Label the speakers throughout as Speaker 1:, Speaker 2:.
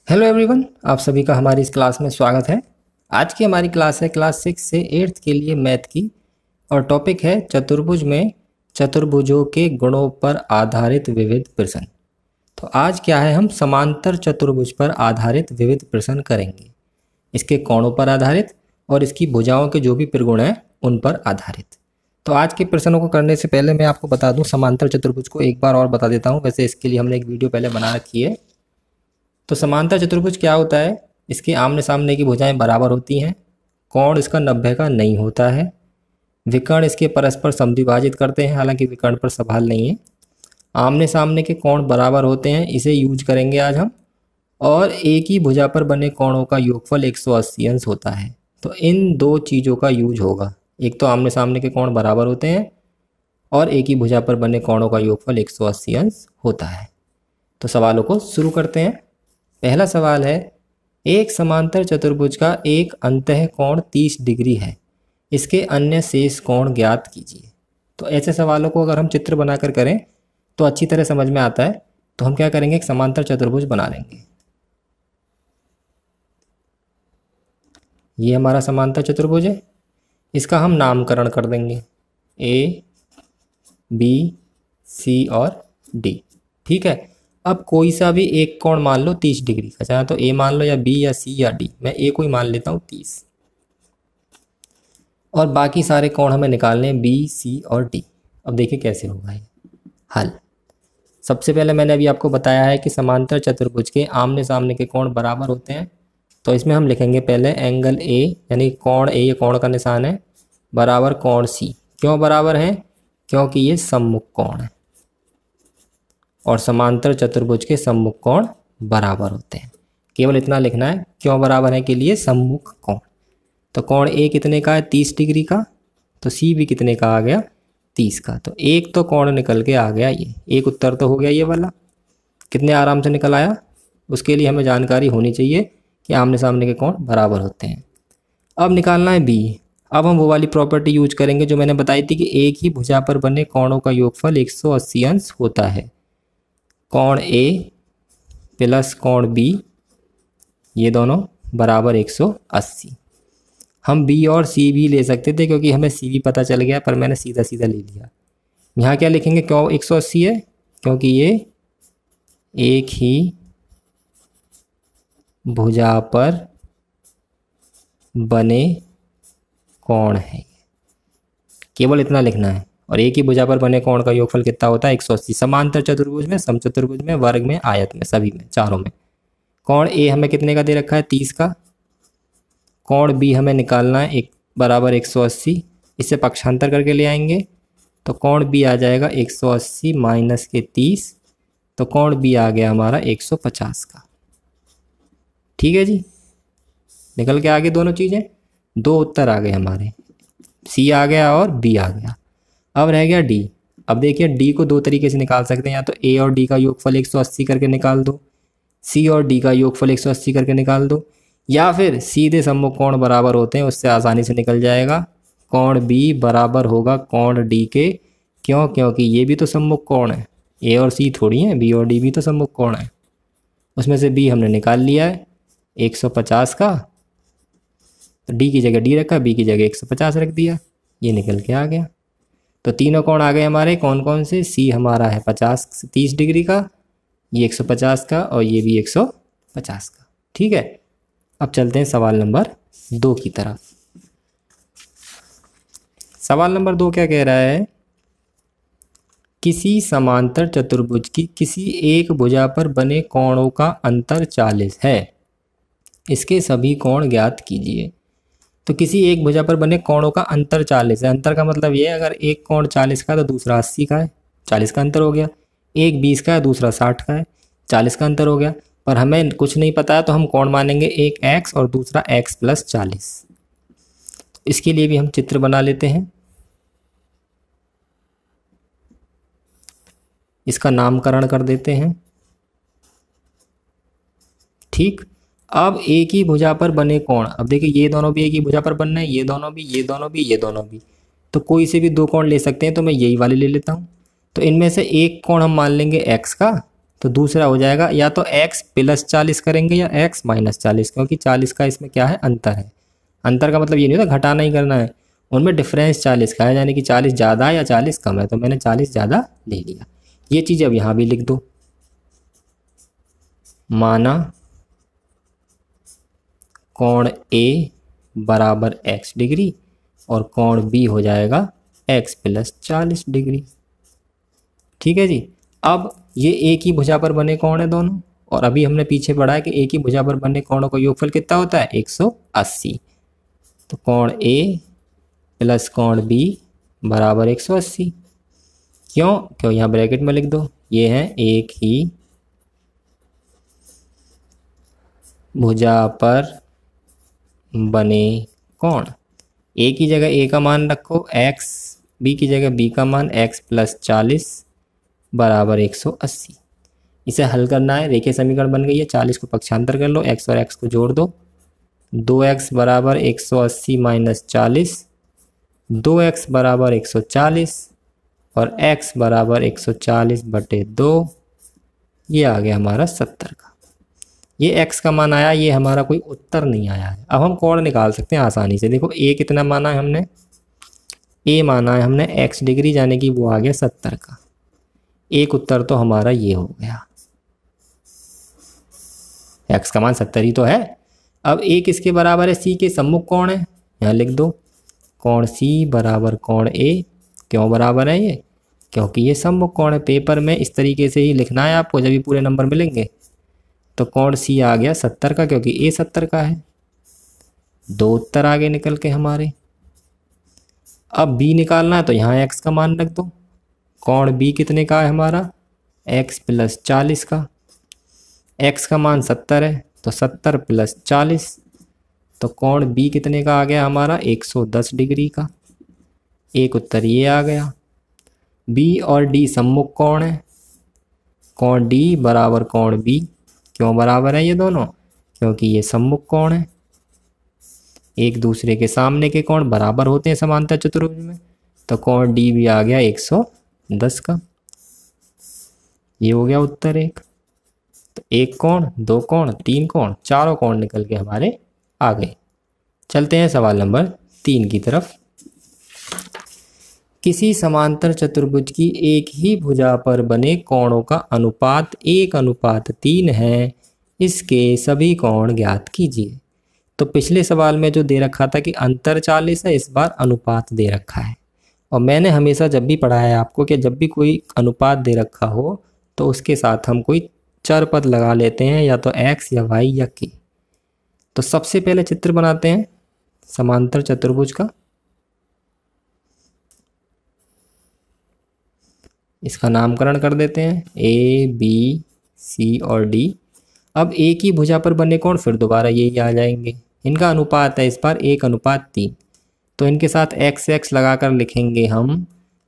Speaker 1: Hello everyone, आप सभी का हमारी इस क्लास में स्वागत है। आज की हमारी क्लास है क्लास 6 से 8th के लिए मैथ की, और टॉपिक है चतुर्भुज में चतुर्भुजों के गुणों पर आधारित विविध प्रश्न। तो आज क्या है, हम समांतर चतुर्भुज पर आधारित विविध प्रश्न करेंगे, इसके कोणों पर आधारित और इसकी भुजाओं के जो भी त्रिगुण हैं उन पर आधारित। तो आज के प्रश्नों को करने से पहले मैं आपको बता दूं, समांतर चतुर्भुज को एक बार और बता देता हूं। वैसे इसके लिए हमने एक वीडियो पहले बना रखी है। तो समांतर चतुर्भुज क्या होता है, इसके आमने सामने की भुजाएं बराबर होती हैं, कोण इसका 90 का नहीं होता है, विकर्ण इसके परस्पर समद्विभाजित करते हैं, हालांकि विकर्ण पर सवाल नहीं है, आमने सामने के कोण बराबर होते हैं, इसे यूज करेंगे आज हम, और एक ही भुजा पर बने कोणों का योगफल 180 अंश होता है। तो इन दो चीज़ों का यूज होगा, एक तो आमने सामने के कोण बराबर होते हैं और एक ही भुजा पर बने कोणों का योगफल 180 अंश होता है। तो सवालों को शुरू करते हैं। पहला सवाल है, एक समांतर चतुर्भुज का एक अंतः कोण 30 डिग्री है, इसके अन्य शेष कोण ज्ञात कीजिए। तो ऐसे सवालों को अगर हम चित्र बनाकर करें तो अच्छी तरह समझ में आता है। तो हम क्या करेंगे, एक समांतर चतुर्भुज बना लेंगे। ये हमारा समांतर चतुर्भुज है, इसका हम नामकरण कर देंगे ए, बी, सी और डी। ठीक है। अब कोई सा भी एक कोण मान लो 30 डिग्री का, चाहे तो ए मान लो या बी या सी या डी। मैं ए को ही मान लेता हूँ 30, और बाकी सारे कोण हमें निकालने हैं बी, सी और डी। अब देखिए कैसे होगा ये हल। सबसे पहले मैंने अभी आपको बताया है कि समांतर चतुर्भुज के आमने सामने के कोण बराबर होते हैं। तो इसमें हम लिखेंगे पहले एंगल ए, यानी कोण ए, ये कोण का निशान है, बराबर कोण सी। क्यों बराबर है? क्योंकि ये सम्मुख कोण है और समांतर चतुर्भुज के सम्मुख कोण बराबर होते हैं। केवल इतना लिखना है, क्यों बराबर है के लिए सम्मुख कोण। तो कोण ए कितने का है? 30 डिग्री का। तो सी भी कितने का आ गया? 30 का। तो एक तो कोण निकल के आ गया, ये एक उत्तर तो हो गया ये वाला। कितने आराम से निकल आया। उसके लिए हमें जानकारी होनी चाहिए कि आमने सामने के कोण बराबर होते हैं। अब निकालना है बी। अब हम वो वाली प्रॉपर्टी यूज करेंगे जो मैंने बताई थी कि एक ही भुजा पर बने कोणों का योगफल 180 अंश होता है। कोण ए प्लस कोण बी, ये दोनों बराबर 180। हम बी और सी भी ले सकते थे, क्योंकि हमें सी भी पता चल गया, पर मैंने सीधा सीधा ले लिया। यहाँ क्या लिखेंगे, क्यों 180 है? क्योंकि ये एक ही भुजा पर बने कोण है, केवल इतना लिखना है। और एक ही भुजा पर बने कोण का योगफल कितना होता है? 180। समांतर चतुर्भुज में, समचतुर्भुज में, वर्ग में, आयत में, सभी में, चारों में। कोण ए हमें कितने का दे रखा है? 30 का। कोण बी हमें निकालना है, एक बराबर 180। इसे पक्षांतर करके ले आएंगे तो कोण बी आ जाएगा 180 माइनस के 30। तो कोण बी आ गया हमारा 150 का। ठीक है जी, निकल के आगे दोनों चीज़ें, दो उत्तर आ गए हमारे, सी आ गया और बी आ गया। अब रह गया डी। अब देखिए डी को दो तरीके से निकाल सकते हैं, या तो ए और डी का योगफल 180 करके निकाल दो, सी और डी का योगफल 180 करके निकाल दो, या फिर सीधे सम्मुख कोण बराबर होते हैं, उससे आसानी से निकल जाएगा। कोण बी बराबर होगा कोण डी के। क्यों? क्योंकि ये भी तो सम्मुख कोण है, ए और सी थोड़ी हैं, बी और डी भी तो सम्मुख कोण है। उसमें से बी हमने निकाल लिया है 150 का, तो डी की जगह डी रखा, बी की जगह 150 रख दिया, ये निकल के आ गया। तो तीनों कोण आ गए हमारे, कौन कौन से? सी हमारा है 30 डिग्री का, ये 150 का, और ये भी 150 का। ठीक है। अब चलते हैं सवाल नंबर 2 की तरफ। सवाल नंबर 2 क्या कह रहा है, किसी समांतर चतुर्भुज की किसी एक भुजा पर बने कोणों का अंतर 40 है, इसके सभी कोण ज्ञात कीजिए। तो किसी एक भुजा पर बने कोणों का अंतर 40 है। अंतर का मतलब ये है, अगर एक कोण 40 का है तो दूसरा 80 का है, 40 का अंतर हो गया। एक 20 का है, दूसरा 60 का है, 40 का अंतर हो गया। पर हमें कुछ नहीं पता है, तो हम कोण मानेंगे, एक x और दूसरा x प्लस 40। इसके लिए भी हम चित्र बना लेते हैं। इसका नामकरण कर देते हैं। ठीक। अब एक ही भुजा पर बने कोण, अब देखिए ये दोनों भी एक ही भुजा पर बन रहे हैं, ये दोनों भी, ये दोनों भी, ये दोनों भी। तो कोई से भी दो कोण ले सकते हैं, तो मैं यही वाले ले लेता हूँ। तो इनमें से एक कोण हम मान लेंगे x का, तो दूसरा हो जाएगा या तो x प्लस 40 करेंगे या x माइनस 40, क्योंकि 40 का इसमें क्या है, अंतर है। अंतर का मतलब ये नहीं होता घटाना ही करना है, उनमें डिफरेंस 40 का है, यानी कि 40 ज़्यादा है या 40 कम है, तो मैंने 40 ज़्यादा ले लिया। ये चीज़ अब यहाँ भी लिख दो, माना कोण A बराबर x डिग्री और कोण B हो जाएगा x प्लस 40 डिग्री। ठीक है जी। अब ये एक ही भुजा पर बने कोण है दोनों, और अभी हमने पीछे पढ़ा है कि एक ही भुजा पर बने कोणों का योगफल कितना होता है, 180। तो कोण A प्लस कोण B बराबर 180। क्यों यहाँ ब्रैकेट में लिख दो, ये है एक ही भुजा पर बने कोण। ए की जगह ए का मान रखो x, बी की जगह बी का मान x प्लस 40 बराबर 180। इसे हल करना है, रेखीय समीकरण बन गई है, 40 को पक्षांतर कर लो, x और x को जोड़ दो, 2x बराबर 180 माइनस 40, 2x बराबर 140 और x बराबर 140 बटे 2, ये आ गया हमारा 70 का। ये x का मान आया, ये हमारा कोई उत्तर नहीं आया है। अब हम कोण निकाल सकते हैं आसानी से। देखो a कितना माना है हमने, a माना है हमने x डिग्री, यानी कि वो आ गया 70 का। एक उत्तर तो हमारा ये हो गया, x का मान 70 ही तो है। अब a किसके बराबर है, c के सम्मुख कोण है, यहाँ लिख दो कोण c बराबर कोण a। क्यों बराबर है ये, क्योंकि ये सम्मुख कोण है। पेपर में इस तरीके से ही लिखना है आपको, जब भी पूरे नंबर मिलेंगे। तो कोण C आ गया 70 का, क्योंकि A 70 का है। दो उत्तर आगे निकल के हमारे। अब B निकालना है, तो यहाँ x का मान रख दो। कोण B कितने का है हमारा, x प्लस 40 का। x का मान 70 है, तो 70 प्लस 40, तो कोण B कितने का आ गया हमारा, 110 डिग्री का। एक उत्तर ये आ गया। B और D सम्मुख कोण है, कोण D बराबर कोण B। क्यों बराबर है ये दोनों, क्योंकि ये सम्मुख कोण है। एक दूसरे के सामने के कोण बराबर होते हैं समांतर चतुर्भुज में, तो कोण डी भी आ गया 110 का। ये हो गया उत्तर एक। तो एक कोण, दो कोण, तीन कोण, चारों कोण निकल के हमारे आ गए। चलते हैं सवाल नंबर 3 की तरफ। किसी समांतर चतुर्भुज की एक ही भुजा पर बने कोणों का अनुपात 1:3 है, इसके सभी कोण ज्ञात कीजिए। तो पिछले सवाल में जो दे रखा था कि अंतर 40 है, इस बार अनुपात दे रखा है। और मैंने हमेशा जब भी पढ़ाया है आपको कि जब भी कोई अनुपात दे रखा हो तो उसके साथ हम कोई चर पद लगा लेते हैं, या तो x या y या k। तो सबसे पहले चित्र बनाते हैं समांतर चतुर्भुज का। इसका नामकरण कर देते हैं A, B, C और D। अब एक ही भुजा पर बने कोण फिर दोबारा यही आ जाएंगे। इनका अनुपात है इस बार 1:3, तो इनके साथ x x लगाकर लिखेंगे हम।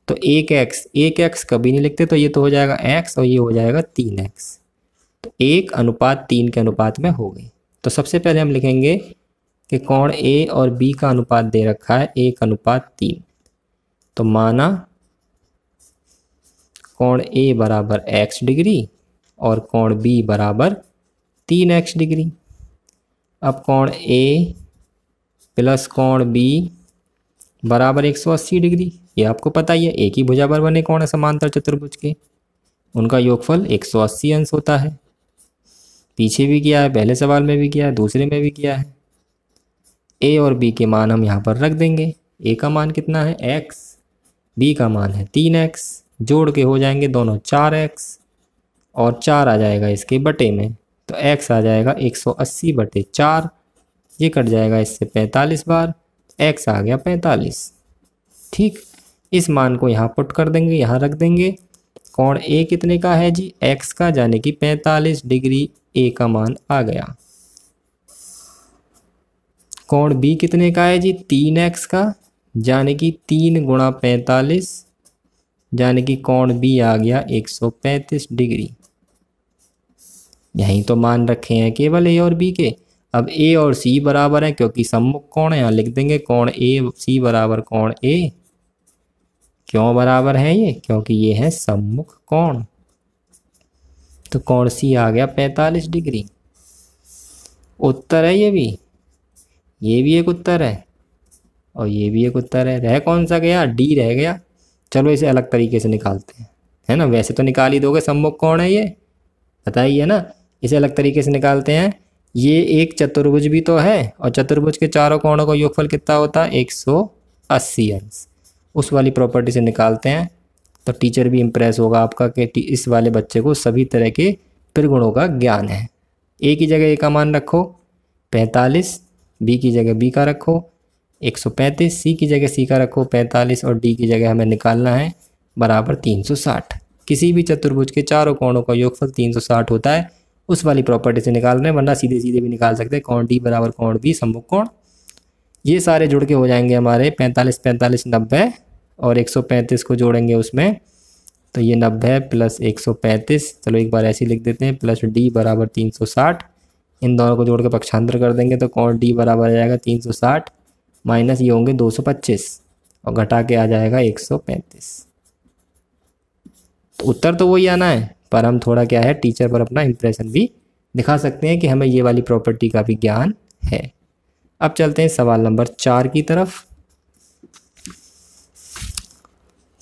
Speaker 1: तो 1x कभी नहीं लिखते, तो ये तो हो जाएगा x और ये हो जाएगा 3x। तो 1:3 के अनुपात में हो गई। तो सबसे पहले हम लिखेंगे कि कोण A और B का अनुपात दे रखा है 1:3। तो माना कोण A बराबर x डिग्री और कोण B बराबर 3x डिग्री। अब कोण A प्लस कोण B बराबर 180 डिग्री। ये आपको पता ही है, एक ही भुजा पर बने कोण है समांतर चतुर्भुज के, उनका योगफल 180 अंश होता है। पीछे भी किया है, पहले सवाल में भी किया है, दूसरे में भी किया है। A और B के मान हम यहाँ पर रख देंगे। A का मान कितना है x, B का मान है 3x, जोड़ के हो जाएंगे दोनों 4x और 4 आ जाएगा इसके बटे में, तो x आ जाएगा 180 बटे 4। ये कट जाएगा इससे 45 बार, x आ गया 45। ठीक, इस मान को यहाँ पुट कर देंगे, यहाँ रख देंगे। कोण A कितने का है जी, x का, यानी कि 45 डिग्री A का मान आ गया। कोण B कितने का है जी, 3x का, यानी कि 3 गुणा 45, यानी कि कोण B आ गया 135 डिग्री। यहीं तो मान रखे हैं केवल A और B के। अब A और C बराबर है, क्योंकि सम्मुख कोण है, यहाँ लिख देंगे कोण A C बराबर कोण A। क्यों बराबर है ये, क्योंकि ये है सम्मुख कोण। तो कौन सी आ गया 45 डिग्री। उत्तर है ये भी एक उत्तर है और ये भी एक उत्तर है। रह कौन सा गया, डी रह गया। चलो इसे अलग तरीके से निकालते हैं, है ना। वैसे तो निकाल ही दोगे, सम्मुख कौन है ये बताइए ना। इसे अलग तरीके से निकालते हैं। ये एक चतुर्भुज भी तो है और चतुर्भुज के चारों कोणों का योगफल कितना होता है 180 अंश। उस वाली प्रॉपर्टी से निकालते हैं तो टीचर भी इम्प्रेस होगा आपका कि इस वाले बच्चे को सभी तरह के त्रिगुणों का ज्ञान है। ए की जगह ए का मान रखो 45, बी की जगह बी का रखो 135, सी की जगह सी का रखो 45 और डी की जगह हमें निकालना है बराबर 360। किसी भी चतुर्भुज के चारों कोणों का योगफल 360 होता है। उस वाली प्रॉपर्टी से निकाल रहे हैं, वरना सीधे सीधे भी निकाल सकते हैं। कोण डी बराबर कोण बी सम्मुख कोण। ये सारे जुड़ के हो जाएंगे हमारे 45 45 90 और 135 को जोड़ेंगे उसमें तो ये 90 प्लस 135। चलो एक बार ऐसे लिख देते हैं, प्लस डी बराबर 360। इन दोनों को जोड़ के पक्षांतर कर देंगे तो कोण डी बराबर आ जाएगा 360 माइनस ये होंगे 225 और घटा के आ जाएगा 135। तो उत्तर तो वही आना है, पर हम थोड़ा क्या है टीचर पर अपना इंप्रेशन भी दिखा सकते हैं कि हमें ये वाली प्रॉपर्टी का भी ज्ञान है। अब चलते हैं सवाल नंबर 4 की तरफ।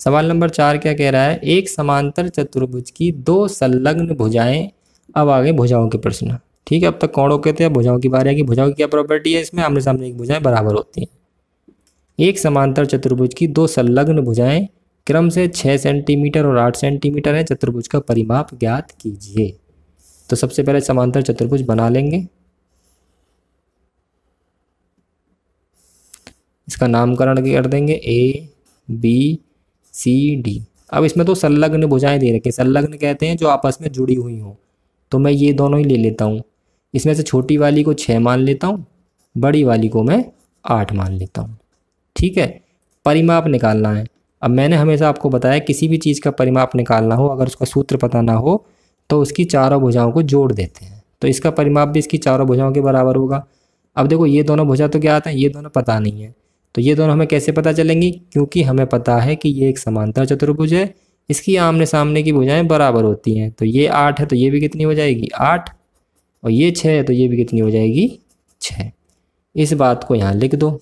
Speaker 1: सवाल नंबर 4 क्या कह रहा है, एक समांतर चतुर्भुज की दो संलग्न भुजाएं। अब आगे भुजाओं के प्रश्न। ठीक है, अब तक कोणों के थे, भुजाओं की बारी आएगी। भुजाओं की क्या प्रॉपर्टी है, इसमें आमने सामने एक भुजाएं बराबर होती हैं। एक समांतर चतुर्भुज की दो संलग्न भुजाएं क्रम से 6 सेंटीमीटर और 8 सेंटीमीटर है। चतुर्भुज का परिमाप ज्ञात कीजिए। तो सबसे पहले समांतर चतुर्भुज बना लेंगे। इसका नामकरण कर देंगे ए बी सी डी। अब इसमें तो संलग्न भुजाएं दे रखे, संलग्न कहते हैं जो आपस में जुड़ी हुई हों। तो मैं ये दोनों ही ले लेता हूँ। इसमें से छोटी वाली को 6 मान लेता हूँ, बड़ी वाली को मैं 8 मान लेता हूँ। ठीक है, परिमाप निकालना है। अब मैंने हमेशा आपको बताया किसी भी चीज़ का परिमाप निकालना हो, अगर उसका सूत्र पता ना हो तो उसकी चारों भुजाओं को जोड़ देते हैं। तो इसका परिमाप भी इसकी चारों भुजाओं के बराबर होगा। अब देखो ये दोनों भुजा तो क्या आता है, ये दोनों पता नहीं है। तो ये दोनों हमें कैसे पता चलेंगी, क्योंकि हमें पता है कि ये एक समांतर चतुर्भुज है, इसकी आमने सामने की भुजाएं बराबर होती हैं। तो ये 8 है तो ये भी कितनी हो जाएगी 8, और ये 6 है तो ये भी कितनी हो जाएगी 6। इस बात को यहाँ लिख दो।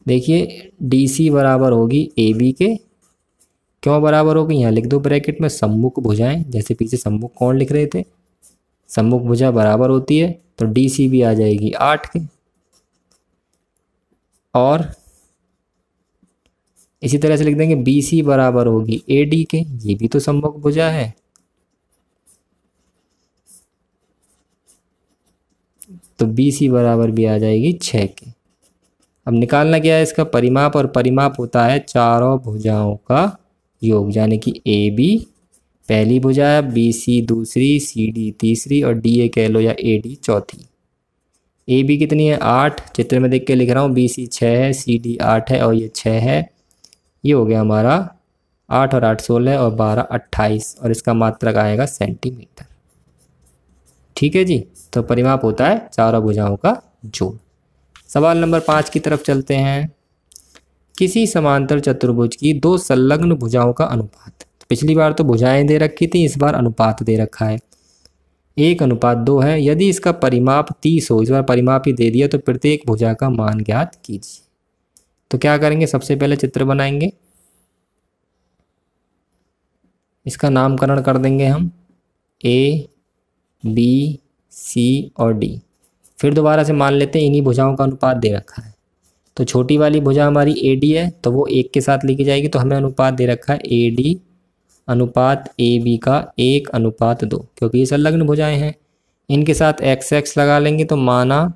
Speaker 1: देखिए डी सी बराबर होगी ए बी के। क्यों बराबर होगी, यहाँ लिख दो ब्रैकेट में सम्मुख भुजाएं, जैसे पीछे सम्मुख कोण लिख रहे थे। सम्मुख भुजा बराबर होती है तो डी सी भी आ जाएगी 8 के। और इसी तरह से लिख देंगे बी सी बराबर होगी ए डी के, ये भी तो सम्मुख भुजा है। तो बी सी बराबर भी आ जाएगी 6 के। अब निकालना क्या है इसका परिमाप, और परिमाप होता है चारों भुजाओं का योग, यानी कि ए बी पहली भुजा है, बी सी दूसरी, सी डी तीसरी और डी ए कह लो या ए डी चौथी। ए बी कितनी है 8, चित्र में देख के लिख रहा हूँ। बी सी 6 है, सी डी 8 है और ये 6 है। ये हो गया हमारा 8 और 8 16 और 12 28 और इसका मात्रक आएगा सेंटीमीटर। ठीक है जी, तो परिमाप होता है चारों भुजाओं का जोड़। सवाल नंबर 5 की तरफ चलते हैं। किसी समांतर चतुर्भुज की दो संलग्न भुजाओं का अनुपात। पिछली बार तो भुजाएं दे रखी थी, इस बार अनुपात दे रखा है 1:2 है। यदि इसका परिमाप 30 हो, इस बार परिमाप ही दे दिया, तो प्रत्येक भुजा का मान ज्ञात कीजिए। तो क्या करेंगे, सबसे पहले चित्र बनाएंगे। इसका नामकरण कर देंगे हम ए बी सी और डी। फिर दोबारा से मान लेते हैं इन्हीं भुजाओं का अनुपात दे रखा है। तो छोटी वाली भुजा हमारी ए डी है तो वो 1 के साथ लिखी जाएगी। तो हमें अनुपात दे रखा है ए डी अनुपात ए बी का 1:2, क्योंकि ये संलग्न भुजाएं हैं। इनके साथ एक्स एक्स लगा लेंगे तो माना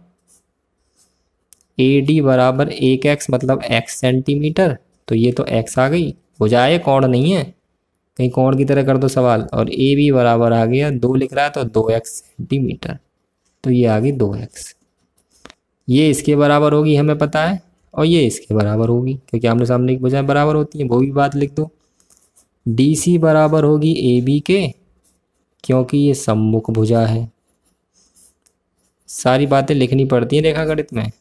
Speaker 1: ए डी बराबर 1x मतलब x सेंटीमीटर। तो ये तो x आ गई, भुजाएं कोण नहीं है, कहीं कोण की तरह कर दो सवाल। और ए बी बराबर आ गया 2 लिख रहा है तो 2x सेंटीमीटर। तो ये आ गई 2x। ये इसके बराबर होगी हमें पता है, और ये इसके बराबर होगी, क्योंकि आमने सामने की भुजाएं बराबर होती हैं। वो भी बात लिख दो। डी सी बराबर होगी ए बी के, क्योंकि ये सम्मुख भुजा है। सारी बातें लिखनी पड़ती हैं रेखागणित में,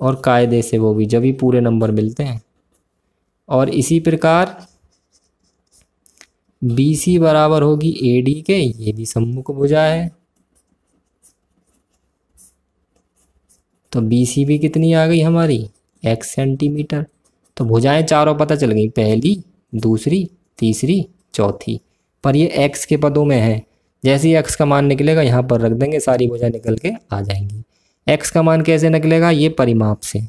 Speaker 1: और कायदे से, वो भी जब ही पूरे नंबर मिलते हैं। और इसी प्रकार बी सी बराबर होगी ए डी के, ये भी सम्मुख भुजा है, तो बी सी भी कितनी आ गई हमारी, x सेंटीमीटर। तो भुजाएं चारों पता चल गई, पहली, दूसरी, तीसरी, चौथी, पर ये x के पदों में है। जैसे ही x का मान निकलेगा यहाँ पर रख देंगे, सारी भुजा निकल के आ जाएंगी। x का मान कैसे निकलेगा, ये परिमाप से।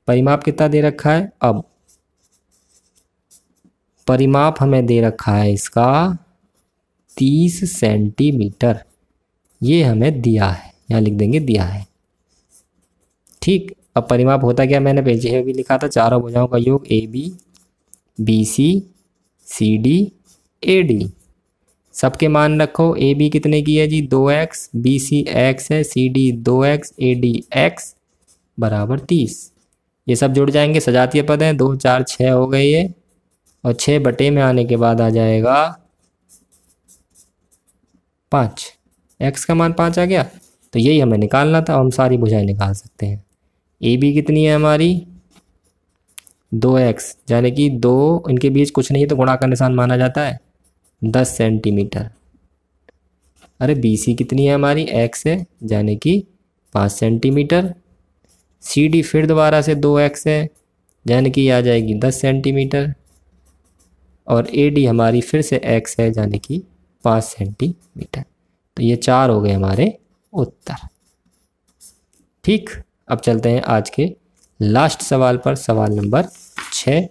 Speaker 1: परिमाप कितना दे रखा है, अब परिमाप हमें दे रखा है इसका 30 सेंटीमीटर, ये हमें दिया है, यहाँ लिख देंगे दिया है। ठीक, अब परिमाप होता क्या, मैंने पीछे भी लिखा था, चारों भुजाओं का योग A B, B C, C D, A D. सबके मान रखो, ए बी कितने की है जी 2x, बी सी x है, C D 2x, A D x बराबर 30। ये सब जुड़ जाएंगे, सजातीय पद हैं, 2 4 6 हो गए ये, और 6 बटे में आने के बाद आ जाएगा 5। x का मान 5 आ गया, तो यही हमें निकालना था। हम सारी भुजाएं निकाल सकते हैं। ए बी कितनी है हमारी 2x, यानी कि 2 इनके बीच कुछ नहीं है तो गुणा का निशान माना जाता है, 10 सेंटीमीटर। अरे बी सी कितनी है हमारी x है, यानी कि 5 सेंटीमीटर। सी डी फिर दोबारा से 2x है, यानी कि आ जाएगी 10 सेंटीमीटर। और ए डी हमारी फिर से x है, यानी कि 5 सेंटीमीटर। तो ये 4 हो गए हमारे उत्तर। ठीक, अब चलते हैं आज के लास्ट सवाल पर, सवाल नंबर 6।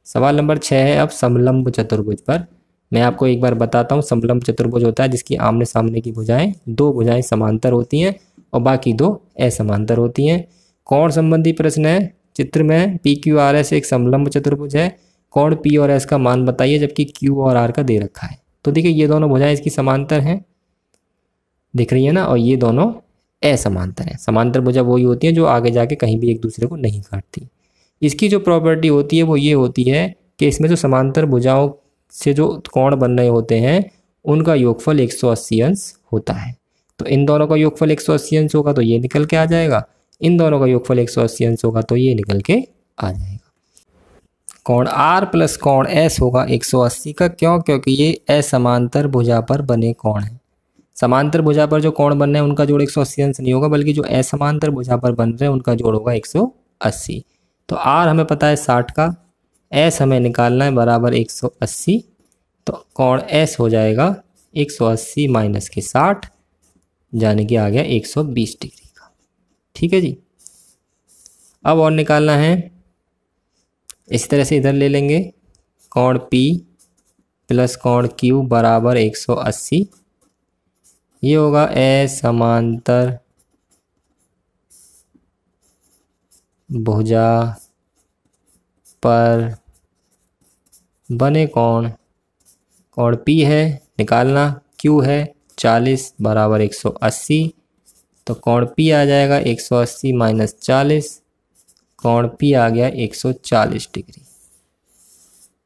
Speaker 1: सवाल नंबर 6 है अब समलंब चतुर्भुज पर। मैं आपको एक बार बताता हूँ, समलंब चतुर्भुज होता है जिसकी आमने सामने की भुजाएं, 2 भुजाएं समांतर होती हैं और बाकी 2 असमांतर होती हैं। कोण संबंधी प्रश्न है, चित्र में पी क्यू आर एस एक समलंब चतुर्भुज है, कोण पी और एस का मान बताइए, जबकि क्यू और आर का दे रखा है। तो देखिए ये दोनों भुजाएं इसकी समांतर हैं, दिख रही है ना, और ये दोनों असमांतर है। समांतर भुजा वही होती है जो आगे जाके कहीं भी एक दूसरे को नहीं काटती। इसकी जो प्रॉपर्टी होती है वो ये होती है कि इसमें जो समांतर भुजाओं से जो कोण बन रहे होते हैं उनका योगफल 180 अंश होता है। तो इन दोनों का योगफल 180 अंश होगा तो ये निकल के आ जाएगा, इन दोनों का योगफल 180 अंश होगा तो ये निकल के आ जाएगा। कोण R प्लस कोण S होगा 180 का, क्यों, क्योंकि ये असमांतर भुजा पर बने कोण हैं। समांतर भुजा पर जो कोण बन रहे हैं उनका जोड़ 180 अंश नहीं होगा, बल्कि जो असमांतर भुजा पर बन रहे हैं उनका जोड़ होगा 180। तो R हमें पता है 60 का, S हमें निकालना है बराबर 180, तो कोण S हो जाएगा 180 माइनस के 60, यानी कि आ गया 120 डिग्री का। ठीक है जी, अब और निकालना है, इसी तरह से इधर ले लेंगे, कोण P प्लस कोण Q बराबर 180, ये होगा असमांतर भुजा पर बने कोण। कोण P है निकालना, Q है 40 बराबर 180, तो कोण P आ जाएगा 180 माइनस 40, कोण P आ गया 140 डिग्री।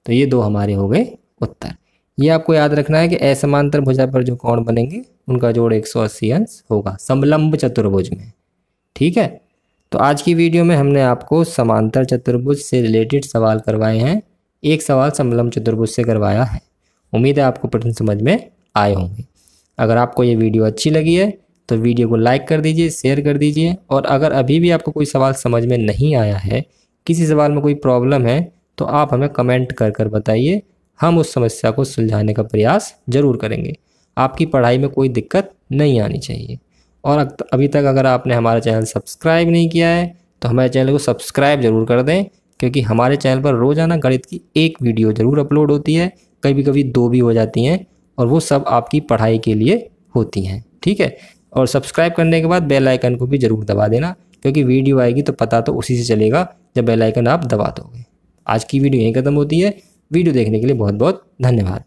Speaker 1: तो ये 2 हमारे हो गए उत्तर। ये आपको याद रखना है कि असमांतर भुजा पर जो कोण बनेंगे उनका जोड़ 180 अंश होगा समलंब चतुर्भुज में। ठीक है, तो आज की वीडियो में हमने आपको समांतर चतुर्भुज से रिलेटेड सवाल करवाए हैं, एक सवाल समलंब चतुर्भुज से करवाया है। उम्मीद है आपको प्रश्न समझ में आए होंगे। अगर आपको ये वीडियो अच्छी लगी है तो वीडियो को लाइक कर दीजिए, शेयर कर दीजिए, और अगर अभी भी आपको कोई सवाल समझ में नहीं आया है, किसी सवाल में कोई प्रॉब्लम है, तो आप हमें कमेंट कर कर बताइए, हम उस समस्या को सुलझाने का प्रयास जरूर करेंगे। आपकी पढ़ाई में कोई दिक्कत नहीं आनी चाहिए। और अभी तक अगर आपने हमारा चैनल सब्सक्राइब नहीं किया है तो हमारे चैनल को सब्सक्राइब जरूर कर दें, क्योंकि हमारे चैनल पर रोज़ाना गणित की एक वीडियो ज़रूर अपलोड होती है, कभी कभी 2 भी हो जाती हैं, और वो सब आपकी पढ़ाई के लिए होती हैं। ठीक है, और सब्सक्राइब करने के बाद बेल आइकन को भी ज़रूर दबा देना, क्योंकि वीडियो आएगी तो पता तो उसी से चलेगा जब बेल आइकन आप दबा दोगे। आज की वीडियो यहीं ख़त्म होती है। वीडियो देखने के लिए बहुत बहुत धन्यवाद।